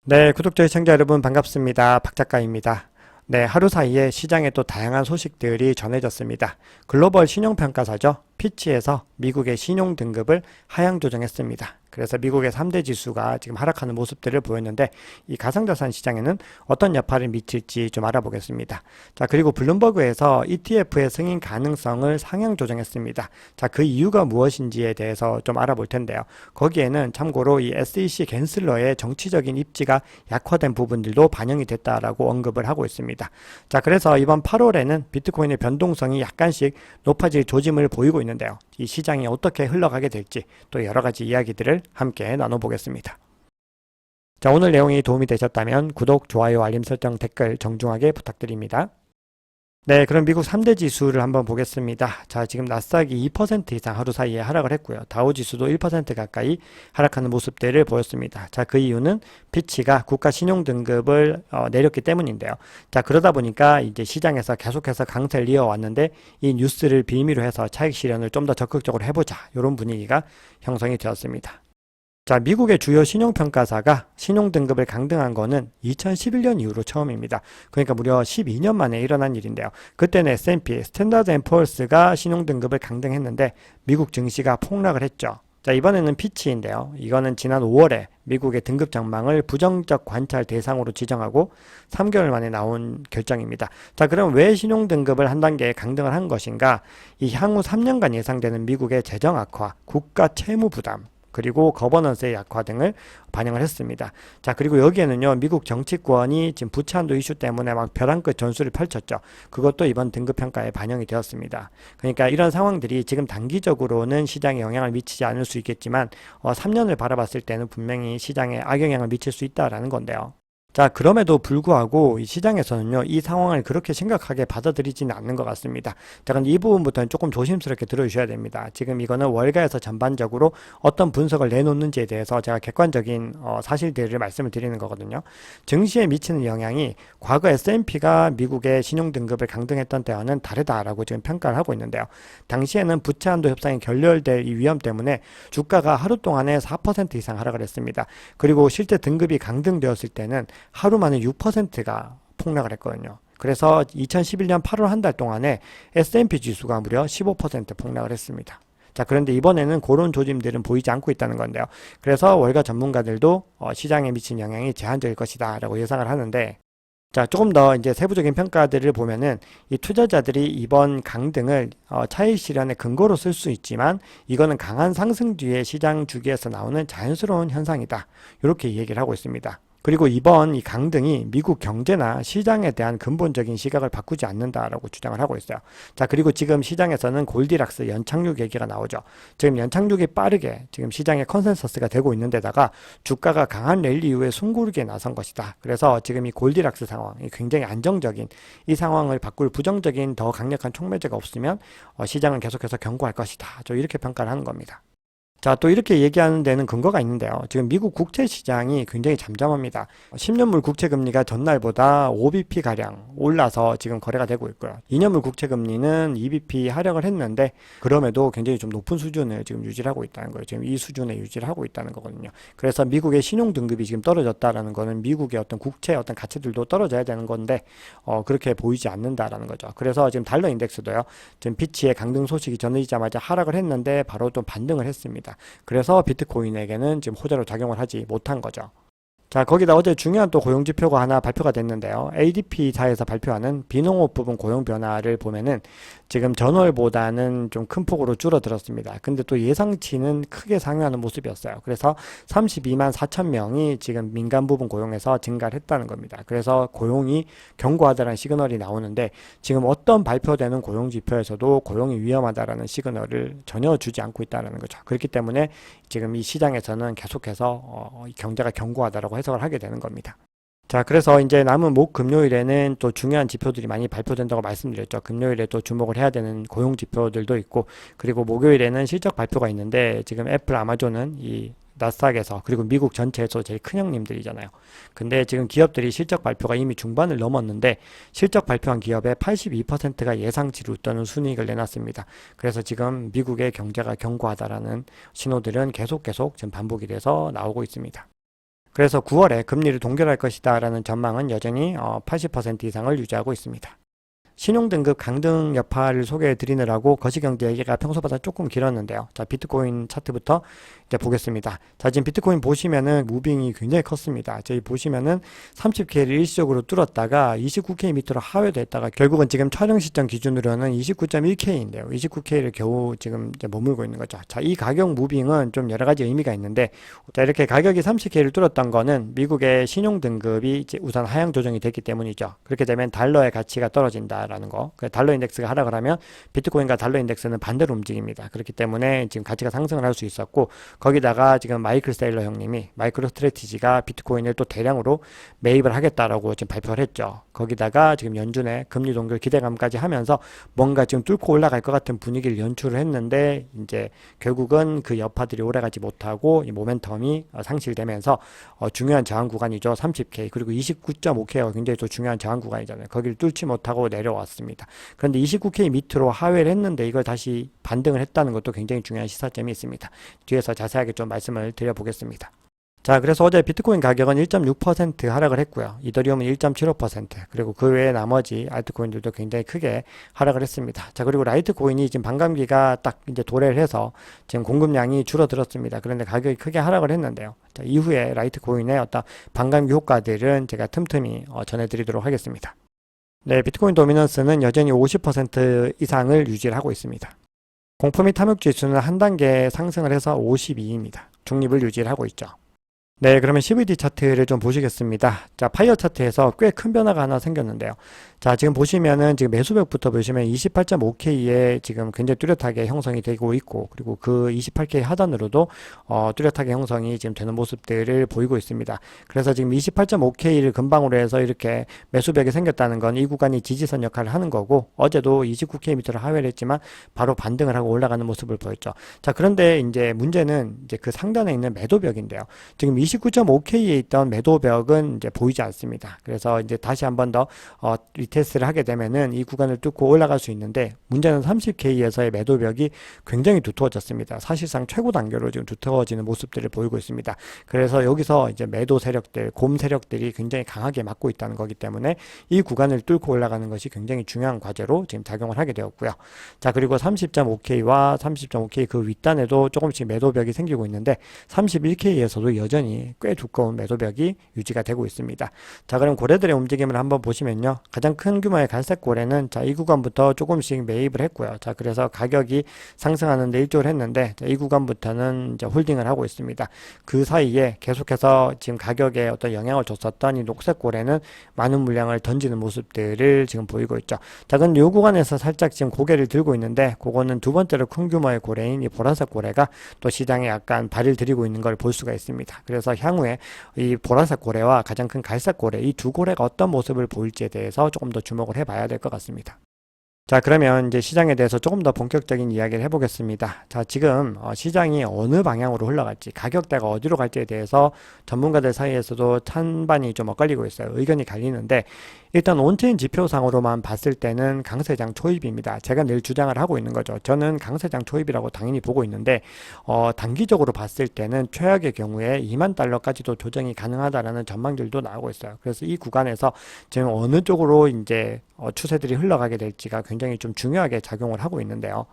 네, 구독자 시청자 여러분 반갑습니다. 박 작가입니다. 네, 하루 사이에 시장에 또 다양한 소식들이 전해졌습니다. 글로벌 신용평가사죠. 피치에서 미국의 신용 등급을 하향 조정했습니다. 그래서 미국의 3대 지수가 지금 하락하는 모습들을 보였는데 이 가상자산 시장에는 어떤 여파를 미칠지 좀 알아보겠습니다. 자, 그리고 블룸버그에서 ETF의 승인 가능성을 상향 조정했습니다. 자, 그 이유가 무엇인지에 대해서 좀 알아볼 텐데요. 거기에는 참고로 이 SEC 갠슬러의 정치적인 입지가 약화된 부분들도 반영이 됐다라고 언급을 하고 있습니다. 자, 그래서 이번 8월에는 비트코인의 변동성이 약간씩 높아질 조짐을 보이고 있는데요. 이 시장이 어떻게 흘러가게 될지 또 여러 가지 이야기들을 함께 나눠보겠습니다. 자, 오늘 내용이 도움이 되셨다면 구독, 좋아요, 알림 설정, 댓글 정중하게 부탁드립니다. 네, 그럼 미국 3대 지수를 한번 보겠습니다. 자, 지금 나스닥이 2% 이상 하루 사이에 하락을 했고요. 다우지수도 1% 가까이 하락하는 모습들을 보였습니다. 자, 그 이유는 피치가 국가 신용 등급을 내렸기 때문인데요. 자, 그러다 보니까 이제 시장에서 계속해서 강세를 이어왔는데 이 뉴스를 빌미로 해서 차익 실현을 좀 더 적극적으로 해보자. 이런 분위기가 형성이 되었습니다. 자, 미국의 주요 신용평가사가 신용등급을 강등한 거는 2011년 이후로 처음입니다. 그러니까 무려 12년 만에 일어난 일인데요. 그때는 S&P, 스탠다드 앤 푸어스가 신용등급을 강등했는데 미국 증시가 폭락을 했죠. 자, 이번에는 피치인데요. 이거는 지난 5월에 미국의 등급 전망을 부정적 관찰 대상으로 지정하고 3개월 만에 나온 결정입니다. 자, 그럼 왜 신용등급을 한 단계 강등을 한 것인가? 이 향후 3년간 예상되는 미국의 재정 악화, 국가 채무 부담, 그리고 거버넌스의 약화 등을 반영을 했습니다. 자, 그리고 여기에는요, 미국 정치권이 지금 부채 한도 이슈 때문에 막 벼랑 끝 전술을 펼쳤죠. 그것도 이번 등급평가에 반영이 되었습니다. 그러니까 이런 상황들이 지금 단기적으로는 시장에 영향을 미치지 않을 수 있겠지만 3년을 바라봤을 때는 분명히 시장에 악영향을 미칠 수 있다라는 건데요. 자, 그럼에도 불구하고 이 시장에서는요, 이 상황을 그렇게 심각하게 받아들이지는 않는 것 같습니다. 자, 근데 이 부분부터는 조금 조심스럽게 들어주셔야 됩니다. 지금 이거는 월가에서 전반적으로 어떤 분석을 내놓는지에 대해서 제가 객관적인 사실들을 말씀을 드리는 거거든요. 증시에 미치는 영향이 과거 S&P가 미국의 신용등급을 강등했던 때와는 다르다라고 지금 평가를 하고 있는데요. 당시에는 부채 한도 협상이 결렬될 이 위험 때문에 주가가 하루 동안에 4% 이상 하락을 했습니다. 그리고 실제 등급이 강등되었을 때는 하루 만에 6%가 폭락을 했거든요. 그래서 2011년 8월 한 달 동안에 S&P 지수가 무려 15% 폭락을 했습니다. 자, 그런데 이번에는 그런 조짐들은 보이지 않고 있다는 건데요. 그래서 월가 전문가들도 시장에 미친 영향이 제한적일 것이다 라고 예상을 하는데, 자, 조금 더 이제 세부적인 평가들을 보면은 이 투자자들이 이번 강등을 차익 실현의 근거로 쓸 수 있지만 이거는 강한 상승 뒤에 시장 주기에서 나오는 자연스러운 현상이다. 이렇게 얘기를 하고 있습니다. 그리고 이번 이 강등이 미국 경제나 시장에 대한 근본적인 시각을 바꾸지 않는다라고 주장을 하고 있어요. 자, 그리고 지금 시장에서는 골디락스 연착륙 얘기가 나오죠. 지금 연착륙이 빠르게 지금 시장의 컨센서스가 되고 있는 데다가 주가가 강한 랠리 이후에 숨고르기에 나선 것이다. 그래서 지금 이 골디락스 상황, 이 굉장히 안정적인 이 상황을 바꿀 부정적인 더 강력한 촉매제가 없으면 시장은 계속해서 견고할 것이다. 저 이렇게 평가를 하는 겁니다. 자, 또 이렇게 얘기하는 데는 근거가 있는데요. 지금 미국 국채 시장이 굉장히 잠잠합니다. 10년물 국채 금리가 전날보다 5bp가량 올라서 지금 거래가 되고 있고요. 2년물 국채 금리는 2bp 하락을 했는데 그럼에도 굉장히 좀 높은 수준을 지금 유지를 하고 있다는 거예요. 지금 이 수준에 유지를 하고 있다는 거거든요. 그래서 미국의 신용 등급이 지금 떨어졌다라는 거는 미국의 어떤 국채 어떤 가치들도 떨어져야 되는 건데 그렇게 보이지 않는다라는 거죠. 그래서 지금 달러 인덱스도요. 지금 피치의 강등 소식이 전해지자마자 하락을 했는데 바로 좀 반등을 했습니다. 그래서 비트코인에게는 지금 호재로 작용을 하지 못한 거죠. 자, 거기다 어제 중요한 또 고용지표가 하나 발표가 됐는데요. ADP사에서 발표하는 비농업 부분 고용 변화를 보면은 지금 전월보다는 좀 큰 폭으로 줄어들었습니다. 근데 또 예상치는 크게 상회하는 모습이었어요. 그래서 32만 4천 명이 지금 민간 부분 고용에서 증가를 했다는 겁니다. 그래서 고용이 견고하다는 시그널이 나오는데 지금 어떤 발표되는 고용지표에서도 고용이 위험하다라는 시그널을 전혀 주지 않고 있다는 거죠. 그렇기 때문에 지금 이 시장에서는 계속해서 경제가 견고하다라고 해석을 하게 되는 겁니다. 자, 그래서 이제 남은 목 금요일에는 또 중요한 지표들이 많이 발표된다고 말씀드렸죠. 금요일에 또 주목을 해야 되는 고용 지표들도 있고, 그리고 목요일에는 실적 발표가 있는데 지금 애플, 아마존은 이 나스닥에서 그리고 미국 전체에서 제일 큰 형님들이잖아요. 근데 지금 기업들이 실적 발표가 이미 중반을 넘었는데 실적 발표한 기업의 82%가 예상치를 웃도는 순이익을 내놨습니다. 그래서 지금 미국의 경제가 견고하다라는 신호들은 계속 지금 반복이 돼서 나오고 있습니다. 그래서 9월에 금리를 동결할 것이다 라는 전망은 여전히 80% 이상을 유지하고 있습니다. 신용등급 강등 여파를 소개해 드리느라고 거시경제 얘기가 평소보다 조금 길었는데요. 자, 비트코인 차트부터 이제 보겠습니다. 자, 지금 비트코인 보시면은 무빙이 굉장히 컸습니다. 저희 보시면은 30K를 일시적으로 뚫었다가 29K 밑으로 하회됐다가 결국은 지금 촬영 시점 기준으로는 29.1K인데요. 29K를 겨우 지금 이제 머물고 있는 거죠. 자, 이 가격 무빙은 좀 여러 가지 의미가 있는데, 자, 이렇게 가격이 30K를 뚫었던 거는 미국의 신용등급이 이제 우선 하향 조정이 됐기 때문이죠. 그렇게 되면 달러의 가치가 떨어진다. 라는 거. 달러 인덱스가 하락을 하면 비트코인과 달러 인덱스는 반대로 움직입니다. 그렇기 때문에 지금 가치가 상승을 할 수 있었고, 거기다가 지금 마이클 세일러 형님이 마이크로 스트래티지가 비트코인을 또 대량으로 매입을 하겠다라고 지금 발표를 했죠. 거기다가 지금 연준의 금리 동결 기대감까지 하면서 뭔가 지금 뚫고 올라갈 것 같은 분위기를 연출을 했는데, 이제 결국은 그 여파들이 오래가지 못하고 이 모멘텀이 상실되면서 중요한 저항 구간이죠. 30K 그리고 29.5K가 굉장히 또 중요한 저항 구간이잖아요. 거기를 뚫지 못하고 내려왔습니다. 그런데 29K 밑으로 하회를 했는데 이걸 다시 반등을 했다는 것도 굉장히 중요한 시사점이 있습니다. 뒤에서 자세하게 좀 말씀을 드려보겠습니다. 자, 그래서 어제 비트코인 가격은 1.6% 하락을 했고요. 이더리움은 1.75%, 그리고 그 외에 나머지 알트코인들도 굉장히 크게 하락을 했습니다. 자, 그리고 라이트코인이 지금 반감기가 딱 이제 도래를 해서 지금 공급량이 줄어들었습니다. 그런데 가격이 크게 하락을 했는데요. 자, 이후에 라이트코인의 어떤 반감기 효과들은 제가 틈틈이 전해드리도록 하겠습니다. 네, 비트코인 도미넌스는 여전히 50% 이상을 유지를 하고 있습니다. 공포 및 탐욕 지수는 한 단계 상승을 해서 52입니다. 중립을 유지를 하고 있죠. 네, 그러면 CVD 차트를 좀 보시겠습니다. 자, 파이어 차트에서 꽤 큰 변화가 하나 생겼는데요. 자, 지금 보시면은 지금 매수벽부터 보시면 28.5K에 지금 굉장히 뚜렷하게 형성이 되고 있고, 그리고 그 28K 하단으로도 뚜렷하게 형성이 지금 되는 모습들을 보이고 있습니다. 그래서 지금 28.5K를 근방으로 해서 이렇게 매수벽이 생겼다는 건 이 구간이 지지선 역할을 하는 거고, 어제도 29K 밑으로 하회를 했지만 바로 반등을 하고 올라가는 모습을 보였죠. 자, 그런데 이제 문제는 이제 그 상단에 있는 매도벽인데요. 지금 29.5K에 있던 매도벽은 이제 보이지 않습니다. 그래서 이제 다시 한 번 더 리테스트를 하게 되면은 이 구간을 뚫고 올라갈 수 있는데, 문제는 30K에서의 매도벽이 굉장히 두터워졌습니다. 사실상 최고 단계로 지금 두터워지는 모습들을 보이고 있습니다. 그래서 여기서 이제 매도 세력들, 곰 세력들이 굉장히 강하게 막고 있다는 거기 때문에 이 구간을 뚫고 올라가는 것이 굉장히 중요한 과제로 지금 작용을 하게 되었고요. 자, 그리고 30.5K와 30.5K 그 윗단에도 조금씩 매도벽이 생기고 있는데, 31K에서도 여전히 꽤 두꺼운 매도벽이 유지가 되고 있습니다. 자, 그럼 고래들의 움직임을 한번 보시면요. 가장 큰 규모의 갈색 고래는 자, 이 구간부터 조금씩 매입을 했고요. 자, 그래서 가격이 상승하는데 일조를 했는데, 자, 이 구간부터는 이제 홀딩을 하고 있습니다. 그 사이에 계속해서 지금 가격에 어떤 영향을 줬었던 이 녹색 고래는 많은 물량을 던지는 모습들을 지금 보이고 있죠. 자, 근데 이 구간에서 살짝 지금 고개를 들고 있는데, 그거는 두 번째로 큰 규모의 고래인 이 보라색 고래가 또 시장에 약간 발을 들이고 있는 걸 볼 수가 있습니다. 그래서 향후에 이 보라색 고래와 가장 큰 갈색 고래, 이 두 고래가 어떤 모습을 보일지에 대해서 조금 더 주목을 해봐야 될 것 같습니다. 자, 그러면 이제 시장에 대해서 조금 더 본격적인 이야기를 해보겠습니다. 자, 지금 시장이 어느 방향으로 흘러갈지, 가격대가 어디로 갈지에 대해서 전문가들 사이에서도 찬반이 좀 엇갈리고 있어요. 의견이 갈리는데, 일단 온체인 지표상으로만 봤을 때는 강세장 초입입니다. 제가 늘 주장을 하고 있는 거죠. 저는 강세장 초입이라고 당연히 보고 있는데, 단기적으로 봤을 때는 최악의 경우에 2만 달러까지도 조정이 가능하다라는 전망들도 나오고 있어요. 그래서 이 구간에서 지금 어느 쪽으로 이제 추세들이 흘러가게 될지가 굉장히 좀 중요하게 작용을 하고 있는데요.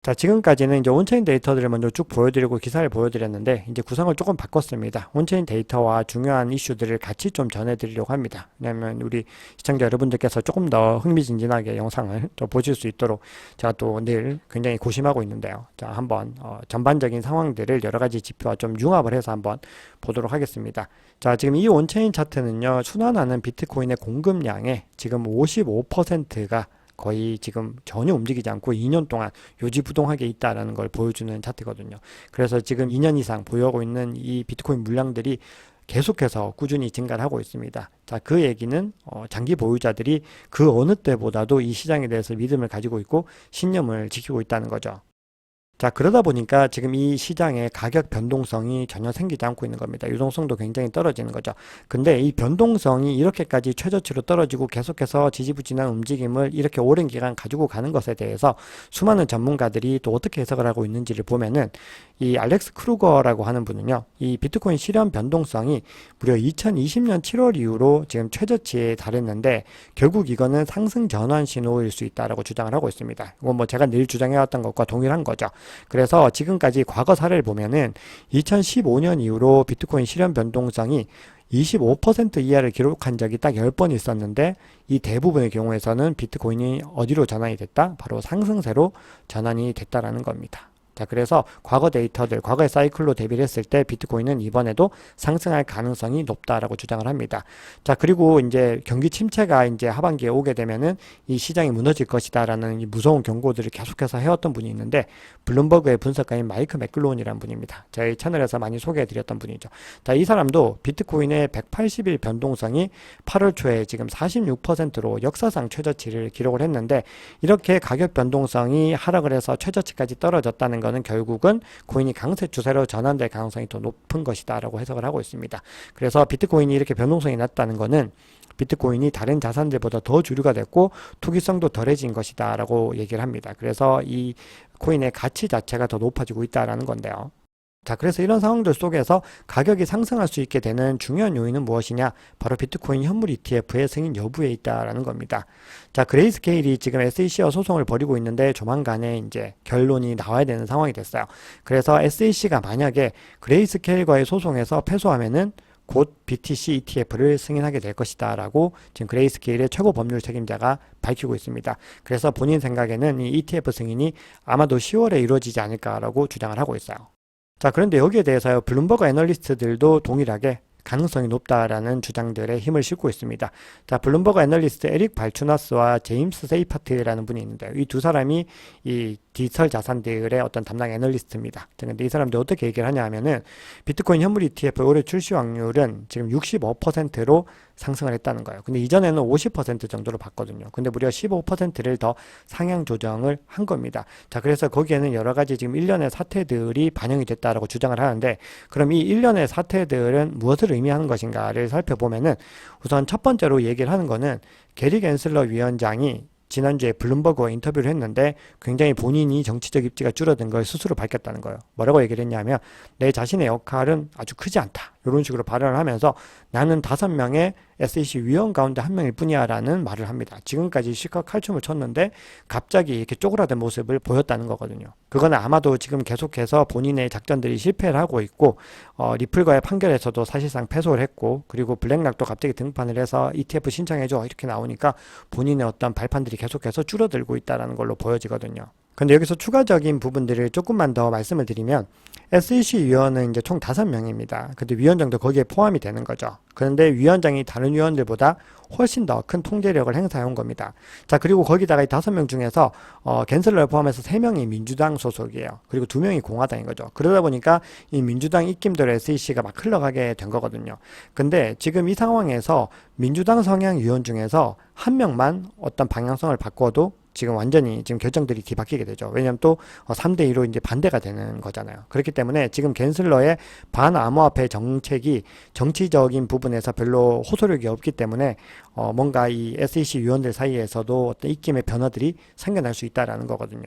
자, 지금까지는 이제 온체인 데이터들을 먼저 쭉 보여드리고 기사를 보여드렸는데, 이제 구성을 조금 바꿨습니다. 온체인 데이터와 중요한 이슈들을 같이 좀 전해드리려고 합니다. 왜냐하면 우리 시청자 여러분들께서 조금 더 흥미진진하게 영상을 또 보실 수 있도록 제가 또 늘 굉장히 고심하고 있는데요. 자, 한번 전반적인 상황들을 여러 가지 지표와 좀 융합을 해서 한번 보도록 하겠습니다. 자, 지금 이 온체인 차트는요, 순환하는 비트코인의 공급량의 지금 55%가 거의 지금 전혀 움직이지 않고 2년 동안 요지부동하게 있다라는 걸 보여주는 차트거든요. 그래서 지금 2년 이상 보유하고 있는 이 비트코인 물량들이 계속해서 꾸준히 증가를 하고 있습니다. 자, 그 얘기는 장기 보유자들이 그 어느 때보다도 이 시장에 대해서 믿음을 가지고 있고 신념을 지키고 있다는 거죠. 자, 그러다 보니까 지금 이 시장의 가격 변동성이 전혀 생기지 않고 있는 겁니다. 유동성도 굉장히 떨어지는 거죠. 근데 이 변동성이 이렇게까지 최저치로 떨어지고 계속해서 지지부진한 움직임을 이렇게 오랜 기간 가지고 가는 것에 대해서 수많은 전문가들이 또 어떻게 해석을 하고 있는지를 보면은 이 알렉스 크루거라고 하는 분은요, 이 비트코인 실현 변동성이 무려 2020년 7월 이후로 지금 최저치에 달했는데 결국 이거는 상승 전환 신호일 수 있다라고 주장을 하고 있습니다. 이건 뭐 제가 늘 주장해왔던 것과 동일한 거죠. 그래서 지금까지 과거 사례를 보면은 2015년 이후로 비트코인 실현 변동성이 25% 이하를 기록한 적이 딱 10번 있었는데 이 대부분의 경우에서는 비트코인이 어디로 전환이 됐다? 바로 상승세로 전환이 됐다라는 겁니다. 자, 그래서 과거 데이터들, 과거의 사이클로 대비를 했을 때 비트코인은 이번에도 상승할 가능성이 높다라고 주장을 합니다. 자, 그리고 이제 경기 침체가 이제 하반기에 오게 되면은 이 시장이 무너질 것이다라는 이 무서운 경고들을 계속해서 해왔던 분이 있는데 블룸버그의 분석가인 마이크 맥글로운이라는 분입니다. 저희 채널에서 많이 소개해드렸던 분이죠. 자, 이 사람도 비트코인의 180일 변동성이 8월 초에 지금 46%로 역사상 최저치를 기록을 했는데 이렇게 가격 변동성이 하락을 해서 최저치까지 떨어졌다는 거는 결국은 코인이 강세 추세로 전환될 가능성이 더 높은 것이다 라고 해석을 하고 있습니다. 그래서 비트코인이 이렇게 변동성이 낮다는 거는 비트코인이 다른 자산들보다 더 주류가 됐고 투기성도 덜해진 것이다 라고 얘기를 합니다. 그래서 이 코인의 가치 자체가 더 높아지고 있다라는 건데요. 자, 그래서 이런 상황들 속에서 가격이 상승할 수 있게 되는 중요한 요인은 무엇이냐? 바로 비트코인 현물 ETF의 승인 여부에 있다라는 겁니다. 자, 그레이스케일이 지금 SEC와 소송을 벌이고 있는데 조만간에 이제 결론이 나와야 되는 상황이 됐어요. 그래서 SEC가 만약에 그레이스케일과의 소송에서 패소하면은 곧 BTC ETF를 승인하게 될 것이다 라고 지금 그레이스케일의 최고 법률 책임자가 밝히고 있습니다. 그래서 본인 생각에는 이 ETF 승인이 아마도 10월에 이루어지지 않을까라고 주장을 하고 있어요. 자, 그런데 여기에 대해서 블룸버그 애널리스트들도 동일하게 가능성이 높다라는 주장들에 힘을 싣고 있습니다. 자, 블룸버그 애널리스트 에릭 발추나스와 제임스 세이파트라는 분이 있는데 이 두 사람이 이 디지털 자산들의 어떤 담당 애널리스트입니다. 근데 이 사람들 어떻게 얘기를 하냐 하면은 비트코인 현물 ETF 올해 출시 확률은 지금 65%로 상승을 했다는 거예요. 근데 이전에는 50% 정도로 봤거든요. 근데 무려 15%를 더 상향 조정을 한 겁니다. 자, 그래서 거기에는 여러 가지 지금 일련의 사태들이 반영이 됐다라고 주장을 하는데 그럼 이 일련의 사태들은 무엇을 의미하는 것인가를 살펴보면은 우선 첫 번째로 얘기를 하는 거는 게리 갠슬러 위원장이 지난주에 블룸버그와 인터뷰를 했는데 굉장히 본인이 정치적 입지가 줄어든 걸 스스로 밝혔다는 거예요. 뭐라고 얘기를 했냐면 내 자신의 역할은 아주 크지 않다. 이런 식으로 발언을 하면서 나는 5명의 SEC 위원 가운데 한 명일 뿐이야 라는 말을 합니다. 지금까지 실컷 칼춤을 췄는데 갑자기 이렇게 쪼그라든 모습을 보였다는 거거든요. 그거는 아마도 지금 계속해서 본인의 작전들이 실패를 하고 있고 리플과의 판결에서도 사실상 패소를 했고 그리고 블랙락도 갑자기 등판을 해서 ETF 신청해줘 이렇게 나오니까 본인의 어떤 발판들이 계속해서 줄어들고 있다는 걸로 보여지거든요. 근데 여기서 추가적인 부분들을 조금만 더 말씀을 드리면 SEC 위원은 이제 총 5명입니다. 근데 위원장도 거기에 포함이 되는 거죠. 그런데 위원장이 다른 위원들보다 훨씬 더 큰 통제력을 행사해 온 겁니다. 자, 그리고 거기다가 이 5명 중에서 갠슬러를 포함해서 3명이 민주당 소속이에요. 그리고 2명이 공화당인 거죠. 그러다 보니까 이 민주당 입김대로 SEC가 막 흘러가게 된 거거든요. 근데 지금 이 상황에서 민주당 성향 위원 중에서 한 명만 어떤 방향성을 바꿔도 지금 완전히 지금 결정들이 뒤바뀌게 되죠. 왜냐하면 또 3대2로 이제 반대가 되는 거잖아요. 그렇기 때문에 지금 갠슬러의 반암호화폐 정책이 정치적인 부분에서 별로 호소력이 없기 때문에 뭔가 이 SEC 위원들 사이에서도 어떤 입김의 변화들이 생겨날 수 있다라는 거거든요.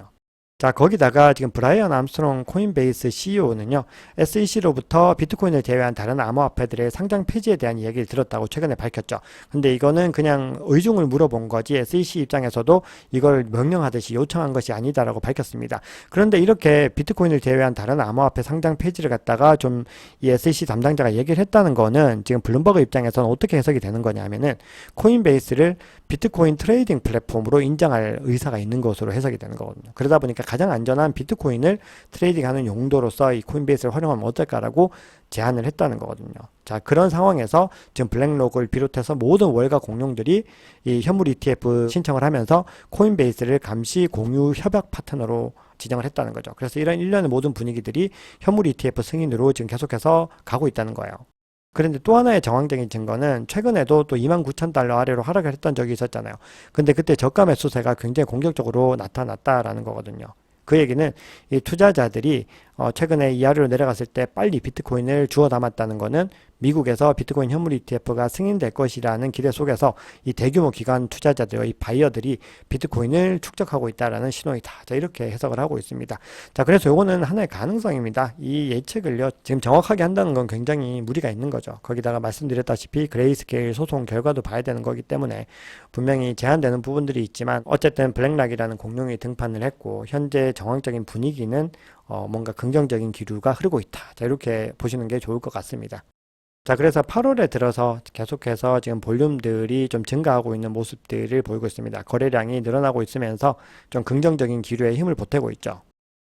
자, 거기다가 지금 브라이언 암스트롱 코인베이스 CEO는요, SEC로부터 비트코인을 제외한 다른 암호화폐들의 상장 폐지에 대한 이야기를 들었다고 최근에 밝혔죠. 근데 이거는 그냥 의중을 물어본 거지 SEC 입장에서도 이걸 명령하듯이 요청한 것이 아니다라고 밝혔습니다. 그런데 이렇게 비트코인을 제외한 다른 암호화폐 상장 폐지를 갖다가 좀 이 SEC 담당자가 얘기를 했다는 거는 지금 블룸버그 입장에서는 어떻게 해석이 되는 거냐면은 코인베이스를 비트코인 트레이딩 플랫폼으로 인정할 의사가 있는 것으로 해석이 되는 거거든요. 그러다 보니까 가장 안전한 비트코인을 트레이딩하는 용도로서 이 코인베이스를 활용하면 어떨까라고 제안을 했다는 거거든요. 자, 그런 상황에서 지금 블랙록을 비롯해서 모든 월가 공룡들이 이 현물 ETF 신청을 하면서 코인베이스를 감시 공유 협약 파트너로 지정을 했다는 거죠. 그래서 이런 일련의 모든 분위기들이 현물 ETF 승인으로 지금 계속해서 가고 있다는 거예요. 그런데 또 하나의 정황적인 증거는 최근에도 또 29,000달러 아래로 하락을 했던 적이 있었잖아요. 근데 그때 저가 매수세가 굉장히 공격적으로 나타났다라는 거거든요. 그 얘기는 이 투자자들이 최근에 이하로 내려갔을 때 빨리 비트코인을 주워 담았다는 거는 미국에서 비트코인 현물 ETF가 승인될 것이라는 기대 속에서 이 대규모 기관 투자자들, 이 바이어들이 비트코인을 축적하고 있다라는 신호이다. 자, 이렇게 해석을 하고 있습니다. 자, 그래서 요거는 하나의 가능성입니다. 이 예측을요, 지금 정확하게 한다는 건 굉장히 무리가 있는 거죠. 거기다가 말씀드렸다시피 그레이스케일 소송 결과도 봐야 되는 거기 때문에 분명히 제한되는 부분들이 있지만 어쨌든 블랙락이라는 공룡이 등판을 했고 현재 정황적인 분위기는 뭔가 긍정적인 기류가 흐르고 있다. 자, 이렇게 보시는 게 좋을 것 같습니다. 자, 그래서 8월에 들어서 계속해서 지금 볼륨들이 좀 증가하고 있는 모습들을 보이고 있습니다. 거래량이 늘어나고 있으면서 좀 긍정적인 기류에 힘을 보태고 있죠.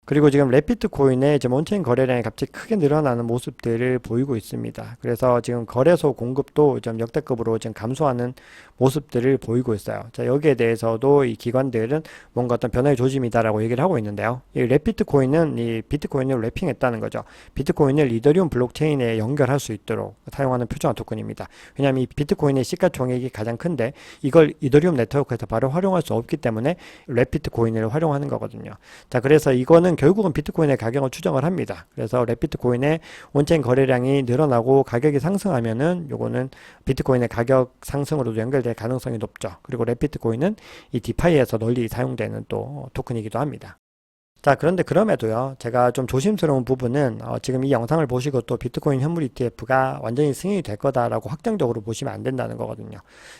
그리고 지금 레피트 코인의 지금 온체인 거래량이 갑자기 크게 늘어나는 모습들을 보이고 있습니다. 그래서 지금 거래소 공급도 좀 역대급으로 지금 감소하는 모습들을 보이고 있어요. 자, 여기에 대해서도 이 기관들은 뭔가 어떤 변화의 조짐이다라고 얘기를 하고 있는데요. 이 레피트 코인은 이 비트코인을 래핑했다는 거죠. 비트코인을 이더리움 블록체인에 연결할 수 있도록 사용하는 표준화 토큰입니다. 왜냐하면 이 비트코인의 시가총액이 가장 큰데 이걸 이더리움 네트워크에서 바로 활용할 수 없기 때문에 레피트 코인을 활용하는 거거든요. 자, 그래서 이거는 결국은 비트코인의 가격을 추정을 합니다. 그래서 레피트코인의 온체인 거래량이 늘어나고 가격이 상승하면은 요거는 비트코인의 가격 상승으로도 연결될 가능성이 높죠. 그리고 레피트코인은 이 디파이에서 널리 사용되는 또 토큰이기도 합니다. 자, 그런데 그럼에도요, 제가 좀 조심스러운 부분은 지금 이 영상을 보시고 또 비트코인 현물 ETF가 완전히 승인이 될 거다라고 확정적으로 보시면 안 된다는 거거든요.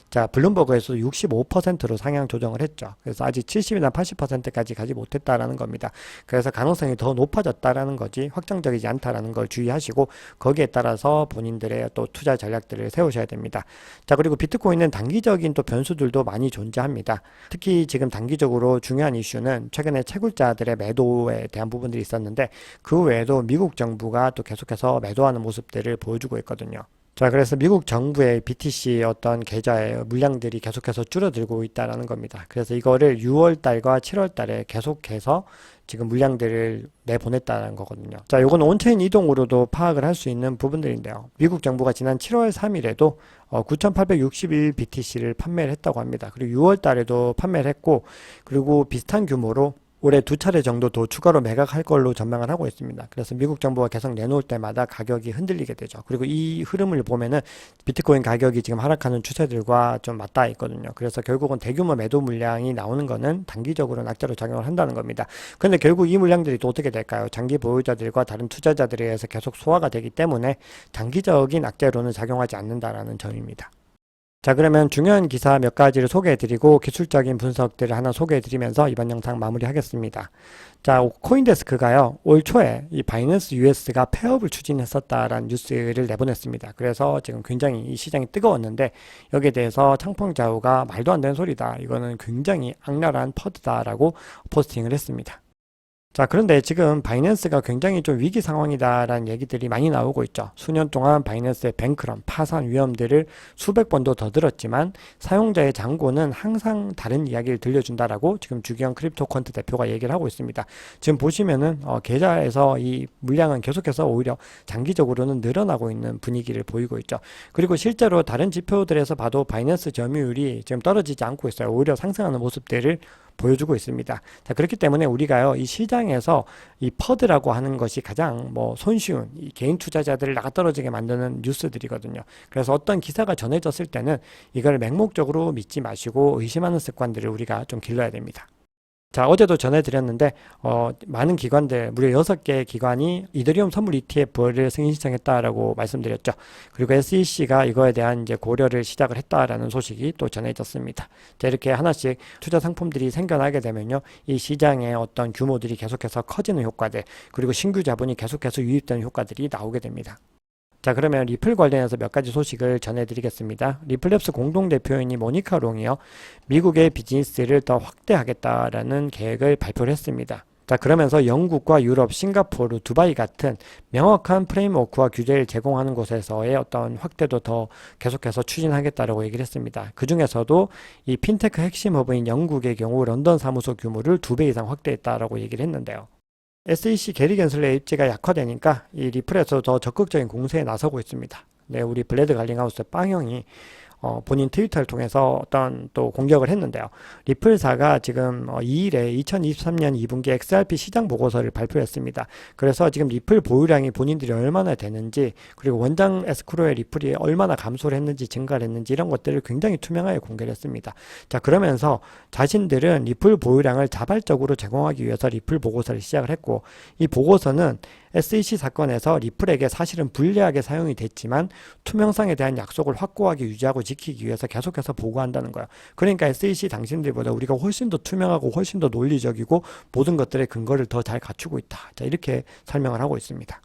자, 블룸버그에서 65%로 상향 조정을 했죠. 그래서 아직 70이나 80%까지 가지 못했다라는 겁니다. 그래서 가능성이 더 높아졌다라는 거지 확정적이지 않다라는 걸 주의하시고 거기에 따라서 본인들의 또 투자 전략들을 세우셔야 됩니다. 자, 그리고 비트코인은 단기적인 또 변수들도 많이 존재합니다. 특히 지금 단기적으로 중요한 이슈는 최근에 채굴자들의 매도에 대한 부분들이 있었는데 그 외에도 미국 정부가 또 계속해서 매도하는 모습들을 보여주고 있거든요. 자, 그래서 미국 정부의 BTC 어떤 계좌의 물량들이 계속해서 줄어들고 있다는 겁니다. 그래서 이거를 6월 달과 7월 달에 계속해서 지금 물량들을 내보냈다는 거거든요. 자, 요건 온체인 이동으로도 파악을 할 수 있는 부분들인데요. 미국 정부가 지난 7월 3일에도 9,861 BTC를 판매를 했다고 합니다. 그리고 6월 달에도 판매를 했고, 그리고 비슷한 규모로 올해 2차례 정도 더 추가로 매각할 걸로 전망을 하고 있습니다. 그래서 미국 정부가 계속 내놓을 때마다 가격이 흔들리게 되죠. 그리고 이 흐름을 보면은 비트코인 가격이 지금 하락하는 추세들과 좀 맞닿아 있거든요. 그래서 결국은 대규모 매도 물량이 나오는 거는 단기적으로 낙자로 작용을 한다는 겁니다. 그런데 결국 이 물량들이 또 어떻게 될까요? 장기 보유자들과 다른 투자자들에 의해서 계속 소화가 되기 때문에 단기적인 악재로는 작용하지 않는다라는 점입니다. 자, 그러면 중요한 기사 몇 가지를 소개해드리고 기술적인 분석들을 하나 소개해드리면서 이번 영상 마무리하겠습니다. 자, 코인데스크가요, 올 초에 이 바이낸스 US가 폐업을 추진했었다라는 뉴스를 내보냈습니다. 그래서 지금 굉장히 이 시장이 뜨거웠는데 여기에 대해서 창펑자우가 말도 안 되는 소리다, 이거는 굉장히 악랄한 퍼드다라고 포스팅을 했습니다. 자, 그런데 지금 바이낸스가 굉장히 좀 위기 상황이다라는 얘기들이 많이 나오고 있죠. 수년 동안 바이낸스의 뱅크런, 파산 위험들을 수백 번도 더 들었지만 사용자의 잔고는 항상 다른 이야기를 들려준다라고 지금 주기현 크립토컨트 대표가 얘기를 하고 있습니다. 지금 보시면은 계좌에서 이 물량은 계속해서 오히려 장기적으로는 늘어나고 있는 분위기를 보이고 있죠. 그리고 실제로 다른 지표들에서 봐도 바이낸스 점유율이 지금 떨어지지 않고 있어요. 오히려 상승하는 모습들을 보여주고 있습니다. 자, 그렇기 때문에 우리가요, 이 시장에서 이 퍼드라고 하는 것이 가장 손쉬운 이 개인 투자자들을 나가떨어지게 만드는 뉴스들이거든요. 그래서 어떤 기사가 전해졌을 때는 이걸 맹목적으로 믿지 마시고 의심하는 습관들을 우리가 좀 길러야 됩니다. 자, 어제도 전해드렸는데 많은 기관들, 무려 6개의 기관이 이더리움 선물 ETF를 승인 신청했다라고 말씀드렸죠. 그리고 SEC가 이거에 대한 이제 고려를 시작을 했다라는 소식이 또 전해졌습니다. 자, 이렇게 하나씩 투자 상품들이 생겨나게 되면요, 이 시장의 어떤 규모들이 계속해서 커지는 효과들, 그리고 신규 자본이 계속해서 유입되는 효과들이 나오게 됩니다. 자, 그러면 리플 관련해서 몇 가지 소식을 전해드리겠습니다. 리플랩스 공동대표인이 모니카 롱이요, 미국의 비즈니스를 더 확대하겠다라는 계획을 발표를 했습니다. 자, 그러면서 영국과 유럽, 싱가포르, 두바이 같은 명확한 프레임워크와 규제를 제공하는 곳에서의 어떤 확대도 더 계속해서 추진하겠다라고 얘기를 했습니다. 그 중에서도 이 핀테크 핵심 허브인 영국의 경우 런던 사무소 규모를 2배 이상 확대했다라고 얘기를 했는데요. SEC 게리 겐슬러의 입지가 약화되니까 이 리플에서 더 적극적인 공세에 나서고 있습니다. 네, 우리 블레드 갈링하우스 빵형이 본인 트위터를 통해서 어떤 또 공격을 했는데요. 리플사가 지금 2일에 2023년 2분기 XRP 시장 보고서를 발표했습니다. 그래서 지금 리플 보유량이 본인들이 얼마나 되는지, 그리고 원장 에스크로의 리플이 얼마나 감소를 했는지 증가를 했는지 이런 것들을 굉장히 투명하게 공개를 했습니다. 자, 그러면서 자신들은 리플 보유량을 자발적으로 제공하기 위해서 리플 보고서를 시작을 했고, 이 보고서는 SEC 사건에서 리플에게 사실은 불리하게 사용이 됐지만 투명성에 대한 약속을 확고하게 유지하고 지키기 위해서 계속해서 보고한다는 거예요. 그러니까 SEC 당신들보다 우리가 훨씬 더 투명하고 훨씬 더 논리적이고 모든 것들의 근거를 더 잘 갖추고 있다. 자, 이렇게 설명을 하고 있습니다.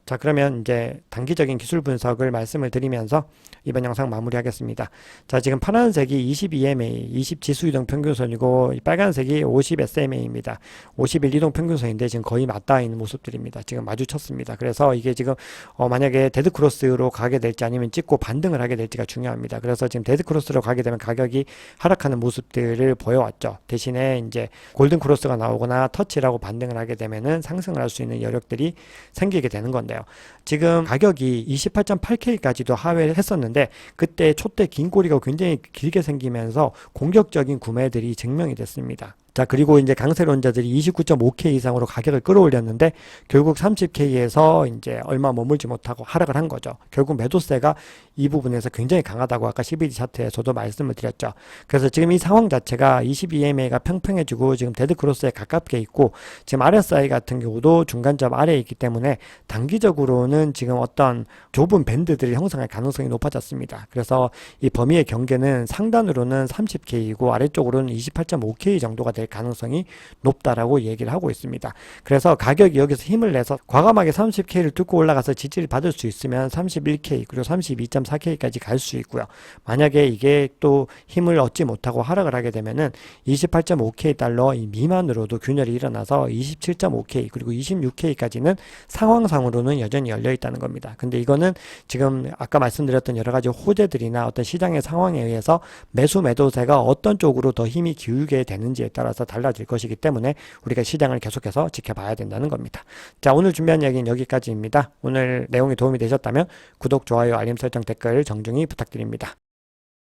자, 그러면 이제 단기적인 기술 분석을 말씀을 드리면서 이번 영상 마무리하겠습니다. 자, 지금 파란색이 22MA, 20 지수 이동 평균선이고 빨간색이 50 SMA입니다. 51 이동 평균선인데 지금 거의 맞닿아 있는 모습들입니다. 지금 마주쳤습니다. 그래서 이게 지금 만약에 데드 크로스로 가게 될지 아니면 찍고 반등을 하게 될지가 중요합니다. 그래서 지금 데드 크로스로 가게 되면 가격이 하락하는 모습들을 보여왔죠. 대신에 이제 골든 크로스가 나오거나 터치라고 반등을 하게 되면은 상승을 할 수 있는 여력들이 생기게 되는 건데요. 지금 가격이 28.8K까지도 하회를 했었는데 그때 촛대 긴 꼬리가 굉장히 길게 생기면서 공격적인 구매들이 증명이 됐습니다. 자, 그리고 이제 강세론자들이 29.5K 이상으로 가격을 끌어올렸는데 결국 30K에서 이제 얼마 머물지 못하고 하락을 한 거죠. 결국 매도세가 이 부분에서 굉장히 강하다고 아까 CBD 차트에서도 말씀을 드렸죠. 그래서 지금 이 상황 자체가 22MA가 평평해지고 지금 데드크로스에 가깝게 있고 지금 RSI 같은 경우도 중간점 아래에 있기 때문에 단기적으로는 지금 어떤 좁은 밴드들을 형성할 가능성이 높아졌습니다. 그래서 이 범위의 경계는 상단으로는 30K이고 아래쪽으로는 28.5K 정도가 될 가능성이 높다라고 얘기를 하고 있습니다. 그래서 가격이 여기서 힘을 내서 과감하게 30K를 뚫고 올라가서 지지를 받을 수 있으면 31K 그리고 32.4K까지 갈 수 있고요. 만약에 이게 또 힘을 얻지 못하고 하락을 하게 되면은 28.5K 달러 미만으로도 균열이 일어나서 27.5K 그리고 26K까지는 상황상으로는 여전히 열려 있다는 겁니다. 근데 이거는 지금 아까 말씀드렸던 여러 가지 호재들이나 어떤 시장의 상황에 의해서 매수 매도세가 어떤 쪽으로 더 힘이 기울게 되는지에 따라서 달라질 것이기 때문에 우리가 시장을 계속해서 지켜봐야 된다는 겁니다. 자, 오늘 준비한 이야기는 여기까지입니다. 오늘 내용이 도움이 되셨다면 구독, 좋아요, 알림 설정, 댓글 정중히 부탁드립니다.